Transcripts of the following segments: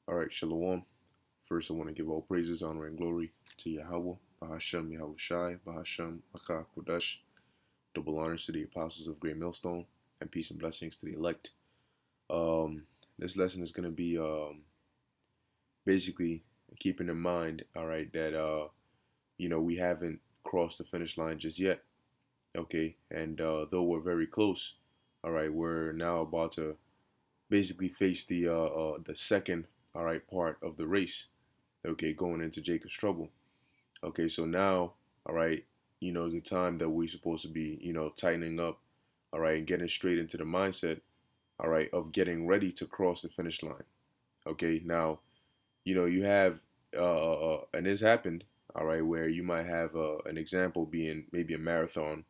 All right, Shalom. First, I want to give all praises, honor, and glory to Yahweh, Bahashem Yahweh Shai, Bahashem Aka Kodash. Double honors to the apostles of Great Millstone, and peace and blessings to the elect. This lesson is going to be basically keeping in mind, all right, that we haven't crossed the finish line just yet, okay, and though we're very close, all right, we're now about to basically face the second, all right, part of the race, okay, going into Jacob's trouble. Okay, so now, all right, is the time that we're supposed to be, tightening up, all right, and getting straight into the mindset, all right, of getting ready to cross the finish line. Okay, now, you have, and this happened, all right, where you might have an example being maybe a marathon,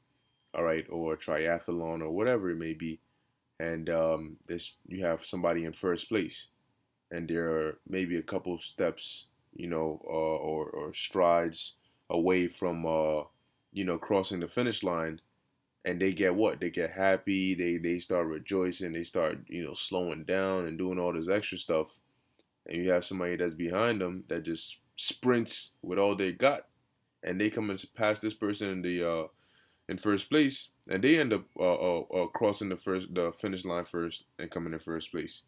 all right, or a triathlon or whatever it may be, and this you have somebody in first place, and there are maybe a couple steps, or strides away from, crossing the finish line, and they get what? They get happy. They start rejoicing. They start, slowing down and doing all this extra stuff. And you have somebody that's behind them that just sprints with all they got, and they come and pass this person in first place, and they end up crossing the finish line first and coming in first place.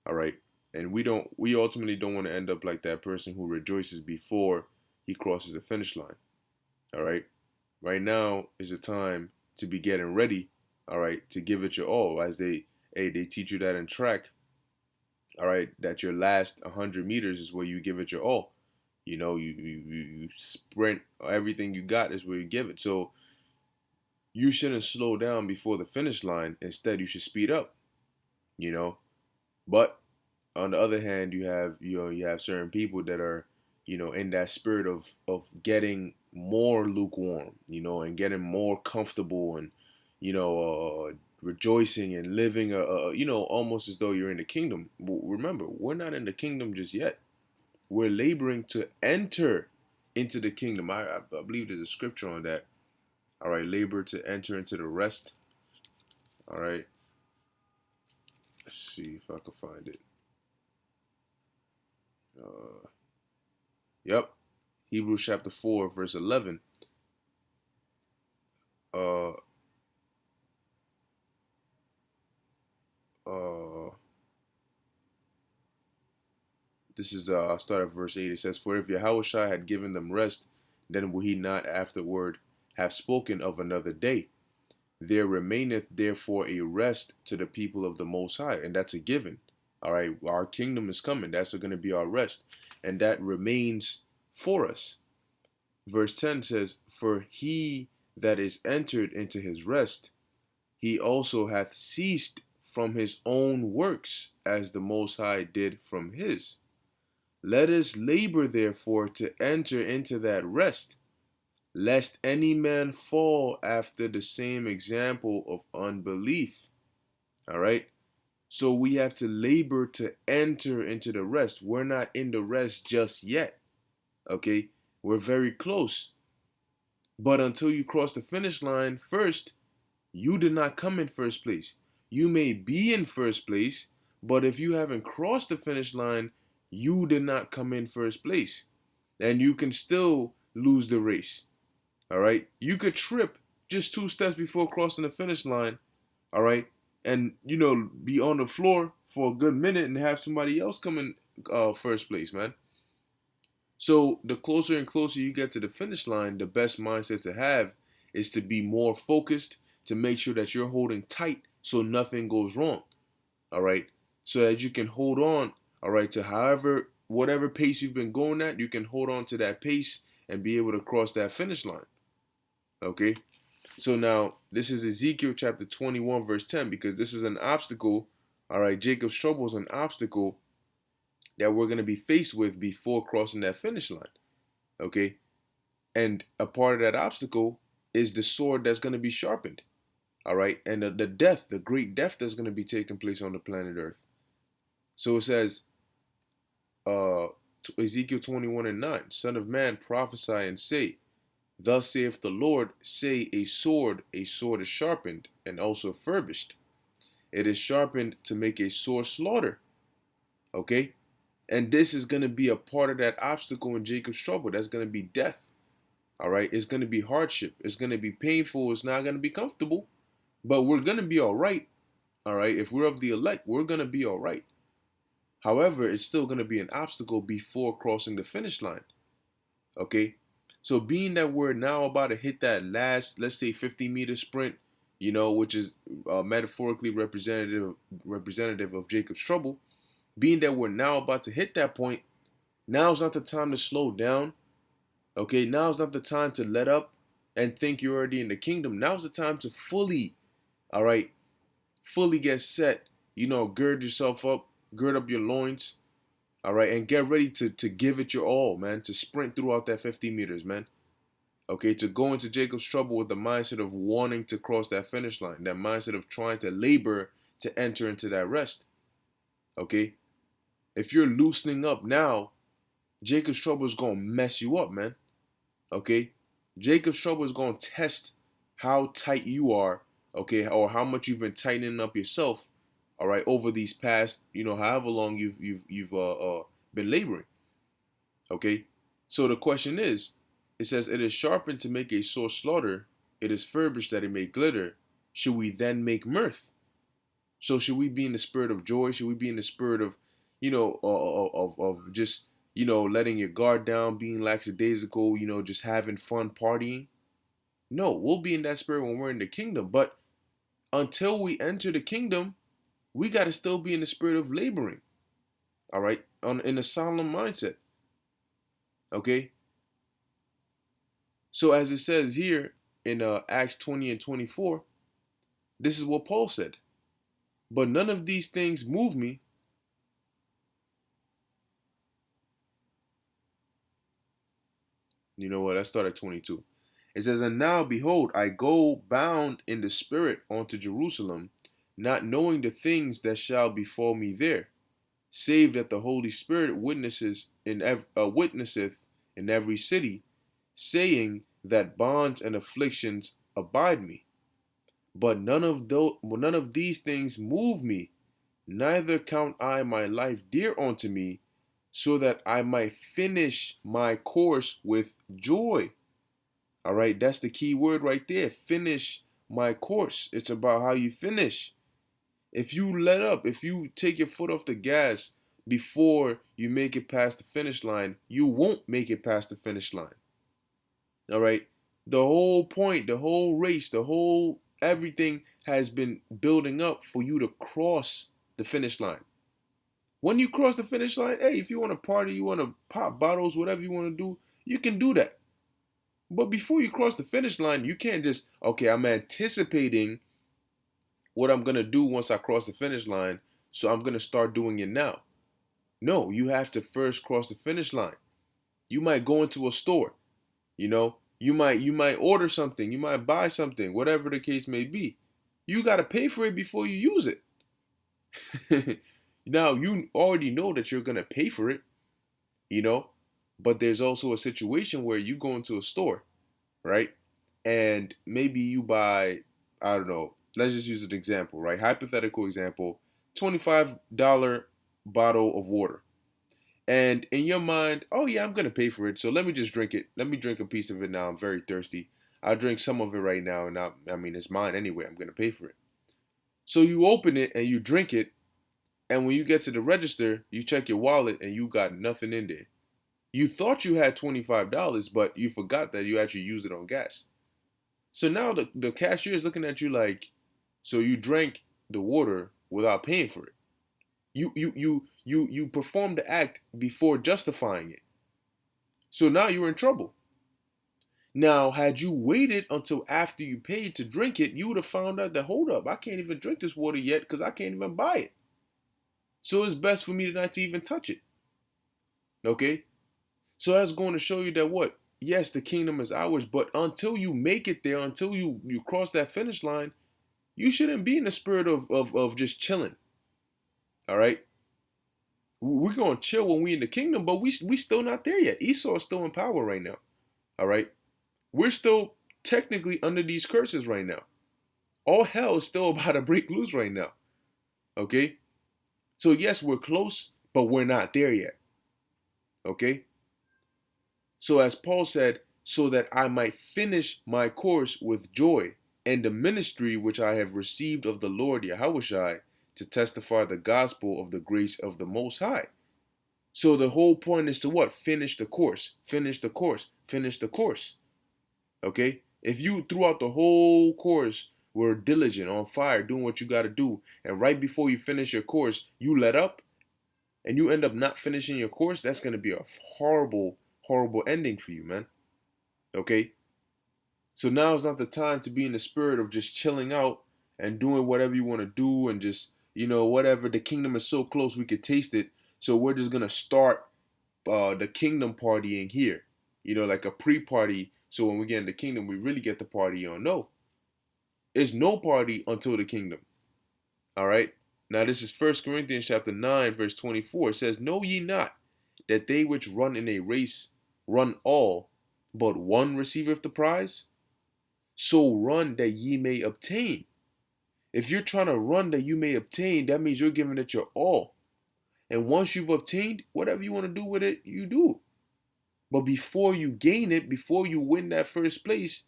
All right. And we ultimately don't want to end up like that person who rejoices before he crosses the finish line. All right. Right now is the time to be getting ready, all right, to give it your all. As they teach you that in track, all right, that your last 100 meters is where you give it your all. You sprint, everything you got is where you give it. So you shouldn't slow down before the finish line. Instead, you should speed up, you know. But on the other hand, you have certain people that are, in that spirit of getting more lukewarm, and getting more comfortable, and rejoicing and living almost as though you're in the kingdom. But remember, we're not in the kingdom just yet. We're laboring to enter into the kingdom. I believe there's a scripture on that. All right, labor to enter into the rest. All right, let's see if I can find it. Yep, Hebrews chapter 4, verse 11. Uh, uh, this is I'll start at verse 8. It says, "For if Yahushua had given them rest, then would he not afterward have spoken of another day? There remaineth therefore a rest to the people of the Most High," and that's a given. All right, our kingdom is coming. That's going to be our rest, and that remains for us. Verse 10 says, "For he that is entered into his rest, he also hath ceased from his own works, as the Most High did from his. Let us labor therefore to enter into that rest, lest any man fall after the same example of unbelief." All right. So we have to labor to enter into the rest. We're not in the rest just yet. Okay. We're very close. But until you cross the finish line first, you did not come in first place. You may be in first place, but if you haven't crossed the finish line, you did not come in first place. And you can still lose the race. All right. You could trip just 2 steps before crossing the finish line. All right. And, be on the floor for a good minute and have somebody else come in first place, man. So the closer and closer you get to the finish line, the best mindset to have is to be more focused, to make sure that you're holding tight so nothing goes wrong. All right. So that you can hold on, all right, to whatever pace you've been going at, you can hold on to that pace and be able to cross that finish line. Okay. So now this is Ezekiel chapter 21, verse 10, because this is an obstacle. All right. Jacob's trouble is an obstacle that we're going to be faced with before crossing that finish line. Okay. And a part of that obstacle is the sword that's going to be sharpened. All right. And the great death that's going to be taking place on the planet Earth. So it says, uh, Ezekiel 21 and 9, "Son of man, prophesy and say, Thus saith the Lord, say a sword is sharpened, and also furbished. It is sharpened to make a sore slaughter." Okay? And this is going to be a part of that obstacle in Jacob's trouble. That's going to be death. All right. It's going to be hardship. It's going to be painful. It's not going to be comfortable, but we're going to be all right. All right. If we're of the elect, we're going to be all right. However, it's still going to be an obstacle before crossing the finish line. Okay. So being that we're now about to hit that last, let's say 50-meter sprint, which is metaphorically representative of Jacob's trouble, being that we're now about to hit that point, now's not the time to slow down. Okay, now's not the time to let up and think you're already in the kingdom. Now's the time to fully, all right, fully get set. Gird yourself up, gird up your loins, all right, and get ready to give it your all, man, to sprint throughout that 50 meters, man. Okay, to go into Jacob's trouble with the mindset of wanting to cross that finish line, that mindset of trying to labor to enter into that rest. Okay, if you're loosening up now, Jacob's trouble is going to mess you up, man. Okay, Jacob's trouble is going to test how tight you are, okay, or how much you've been tightening up yourself, all right, over these past, however long you've been laboring. Okay, so the question is, it says, it is sharpened to make a sore slaughter, it is furbished that it may glitter. Should we then make mirth? So should we be in the spirit of joy? Should we be in the spirit of, of just, letting your guard down, being lackadaisical, just having fun, partying? No, we'll be in that spirit when we're in the kingdom. But until we enter the kingdom, we got to still be in the spirit of laboring. All right, in a solemn mindset. Okay. So as it says here in Acts 20 and 24, this is what Paul said. But none of these things move me. You know what? Let's start at 22. It says, and now behold, I go bound in the spirit unto Jerusalem, not knowing the things that shall befall me there, save that the Holy Spirit witnesseth in every city, saying that bonds and afflictions abide me. But none of these things move me, neither count I my life dear unto me, so that I might finish my course with joy. All right, that's the key word right there. Finish my course. It's about how you finish. If you let up, if you take your foot off the gas before you make it past the finish line, you won't make it past the finish line. All right, the whole point, the whole race, the whole everything has been building up for you to cross the finish line. When you cross the finish line, hey, if you want to party, you want to pop bottles, whatever you want to do, you can do that. But before you cross the finish line, you can't just, okay, I'm anticipating what I'm going to do once I cross the finish line, so I'm going to start doing it now. No, you have to first cross the finish line. You might go into a store, you might order something, you might buy something, whatever the case may be. You got to pay for it before you use it. Now, you already know that you're going to pay for it, but there's also a situation where you go into a store, right? And maybe you buy, I don't know, let's just use an example, right? Hypothetical example, $25 bottle of water. And in your mind, oh yeah, I'm going to pay for it, so let me just drink it. Let me drink a piece of it now. I'm very thirsty. I'll drink some of it right now, and I mean, it's mine anyway. I'm going to pay for it. So you open it and you drink it, and when you get to the register, you check your wallet and you got nothing in there. You thought you had $25, but you forgot that you actually used it on gas. So now the cashier is looking at you like, so you drank the water without paying for it. You performed the act before justifying it. So now you're in trouble. Now, had you waited until after you paid to drink it, you would have found out that, hold up, I can't even drink this water yet because I can't even buy it. So it's best for me not to even touch it. Okay? So that's going to show you that what? Yes, the kingdom is ours, but until you make it there, until you cross that finish line, you shouldn't be in the spirit of just chilling. All right? We're going to chill when we in the kingdom, but we still not there yet. Esau is still in power right now. All right? We're still technically under these curses right now. All hell is still about to break loose right now. Okay? So yes, we're close, but we're not there yet. Okay? So as Paul said, so that I might finish my course with joy and the ministry which I have received of the Lord Yahushua to testify the gospel of the grace of the Most High. So the whole point is to what? Finish the course, finish the course, finish the course. Okay? If you throughout the whole course were diligent, on fire, doing what you got to do, and right before you finish your course, you let up and you end up not finishing your course, that's going to be a horrible, horrible ending for you, man. Okay? So now is not the time to be in the spirit of just chilling out and doing whatever you want to do and just, whatever. The kingdom is so close we could taste it. So we're just going to start the kingdom partying here, like a pre-party. So when we get in the kingdom, we really get the party on. No, it's no party until the kingdom. All right. Now this is 1 Corinthians chapter 9, verse 24. It says, know ye not that they which run in a race run all, but one receiveth the prize? So run that ye may obtain. If you're trying to run that you may obtain, that means you're giving it your all. And once you've obtained, whatever you want to do with it, you do. But before you gain it, before you win that first place,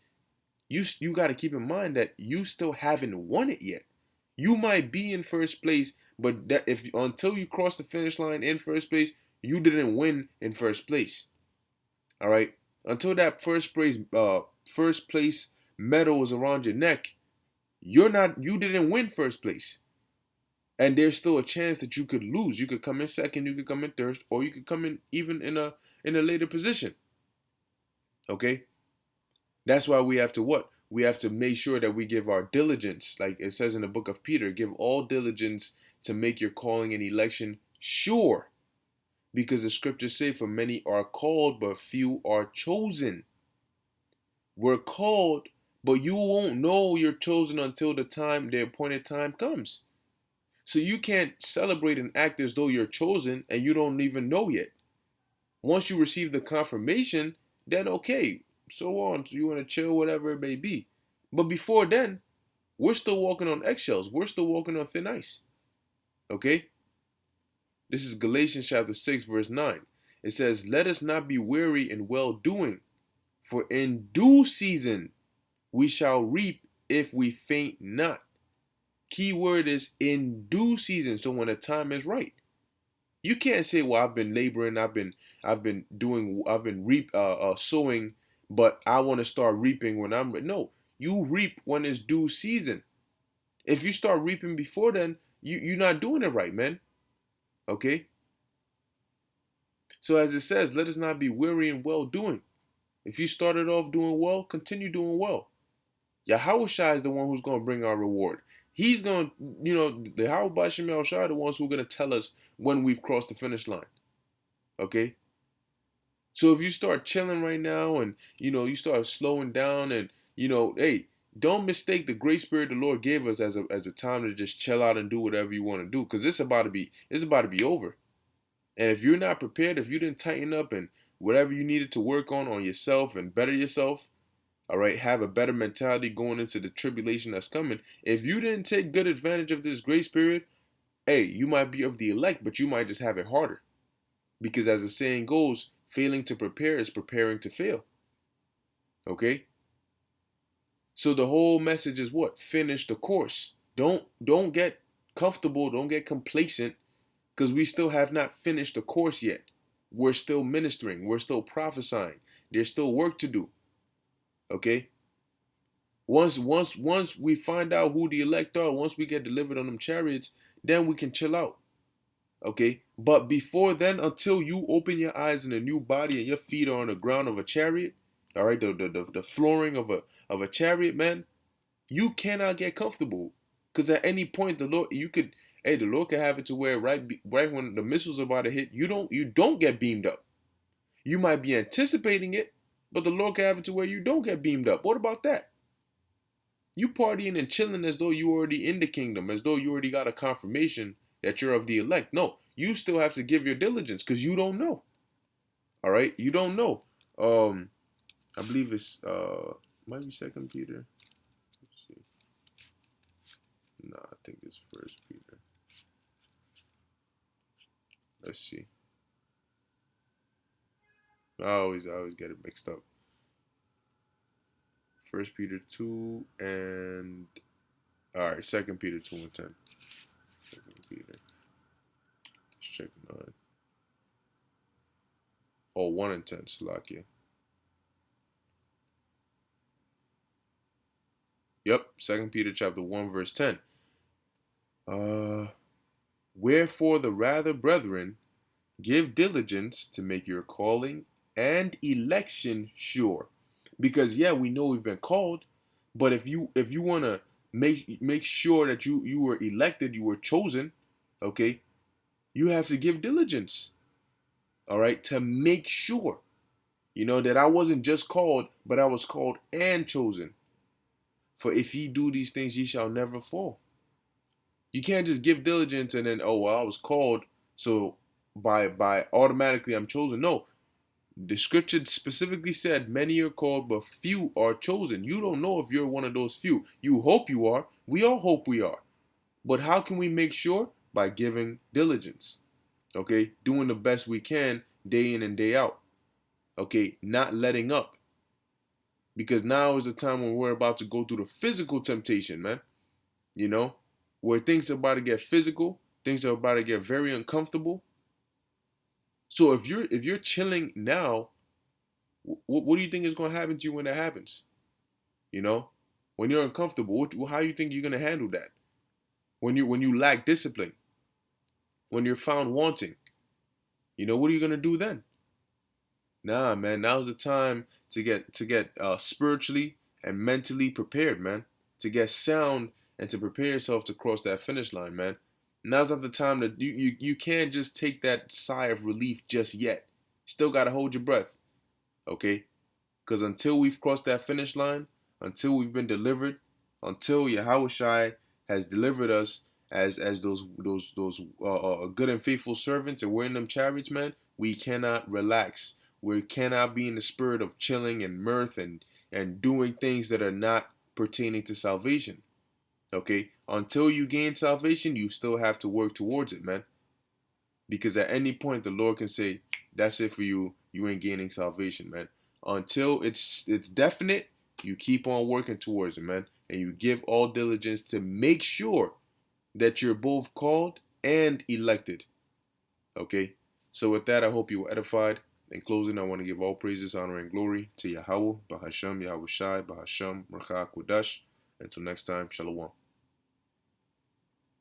you got to keep in mind that you still haven't won it yet. You might be in first place, but that if until you cross the finish line in first place, you didn't win in first place. All right, until that first place medal is around your neck, you didn't win first place. And there's still a chance that you could lose. You could come in second, you could come in third, or you could come in even in a later position. Okay? That's why we have to what? We have to make sure that we give our diligence. Like it says in the book of Peter, give all diligence to make your calling and election sure. Because the scriptures say, for many are called, but few are chosen. We're called, but you won't know you're chosen until the appointed time comes. So you can't celebrate and act as though you're chosen and you don't even know yet. Once you receive the confirmation, then okay, so on. So you want to chill, whatever it may be. But before then, we're still walking on eggshells. We're still walking on thin ice. Okay? This is Galatians chapter 6, verse 9. It says, let us not be weary in well doing, for in due season we shall reap if we faint not. Key word is in due season. So when the time is right. You can't say, well, I've been laboring, I've been sowing, but I want to start reaping when I'm no. You reap when it's due season. If you start reaping before then, you're not doing it right, man. Okay? So as it says, let us not be weary in well doing. If you started off doing well, continue doing well. Yahushua is the one who's going to bring our reward. He's going to, the Yahushua Shem Yahushua are the ones who are going to tell us when we've crossed the finish line. Okay? So if you start chilling right now and, you start slowing down and, hey, don't mistake the great spirit the Lord gave us as a time to just chill out and do whatever you want to do, because it's about to be over. And if you're not prepared, if you didn't tighten up and whatever you needed to work on yourself and better yourself, all right, have a better mentality going into the tribulation that's coming. If you didn't take good advantage of this grace period, hey, you might be of the elect, but you might just have it harder. Because as the saying goes, failing to prepare is preparing to fail. Okay? So the whole message is what? Finish the course. Don't get comfortable, don't get complacent, because we still have not finished the course yet. We're still ministering, we're still prophesying. There's still work to do. Okay? Once we find out who the elect are, once we get delivered on them chariots, then we can chill out. Okay? But before then, until you open your eyes in a new body and your feet are on the ground of a chariot, all right, the flooring of a chariot, man, you cannot get comfortable. Because at any point the Lord could have it to where right when the missiles are about to hit, you don't get beamed up. You might be anticipating it, but the Lord could have it to where you don't get beamed up. What about that? You partying and chilling as though you already in the kingdom, as though you already got a confirmation that you're of the elect. No, you still have to give your diligence because you don't know. All right, you don't know. I believe it's might be Second Peter. Let's see. No, I think it's First Peter. Let's see. I always get it mixed up. First Peter 2 and all right, Second Peter 2 and 10. Second Peter. Let's check 9. Oh, 1 and 10, Salakia. Yep, Second Peter chapter 1, verse 10. Uh Wherefore the rather, brethren, give diligence to make your calling and election sure. Because yeah, we know we've been called, but if you want to make sure that you were elected, you were chosen, okay, you have to give diligence, all right, to make sure, that I wasn't just called, but I was called and chosen. For if ye do these things, ye shall never fall. You can't just give diligence and then, oh well, I was called, so by automatically I'm chosen. No, the scripture specifically said, many are called, but few are chosen. You don't know if you're one of those few. You hope you are. We all hope we are. But how can we make sure? By giving diligence. Okay? Doing the best we can day in and day out. Okay? Not letting up. Because now is the time when we're about to go through the physical temptation, man. Where things are about to get physical, things are about to get very uncomfortable. So if you're chilling now, what do you think is going to happen to you when that happens? You know, when you're uncomfortable, how do you think you're going to handle that? When you lack discipline, when you're found wanting, what are you going to do then? Nah, man, now's the time to get spiritually and mentally prepared, man, to get sound and to prepare yourself to cross that finish line, man. Now's not the time that you can't just take that sigh of relief just yet. Still got to hold your breath, okay? Because until we've crossed that finish line, until we've been delivered, until Yahushai has delivered us as those good and faithful servants, and we're in them chariots, man, we cannot relax. We cannot be in the spirit of chilling and mirth and doing things that are not pertaining to salvation. Okay? Until you gain salvation, you still have to work towards it, man. Because at any point the Lord can say, that's it for you. You ain't gaining salvation, man. Until it's definite, you keep on working towards it, man. And you give all diligence to make sure that you're both called and elected. Okay? So with that, I hope you were edified. In closing, I want to give all praises, honor, and glory to Yahweh, Bahasham, Yahweh Shai, Bahasham, Rakha, Kodash. Until next time, Shalom.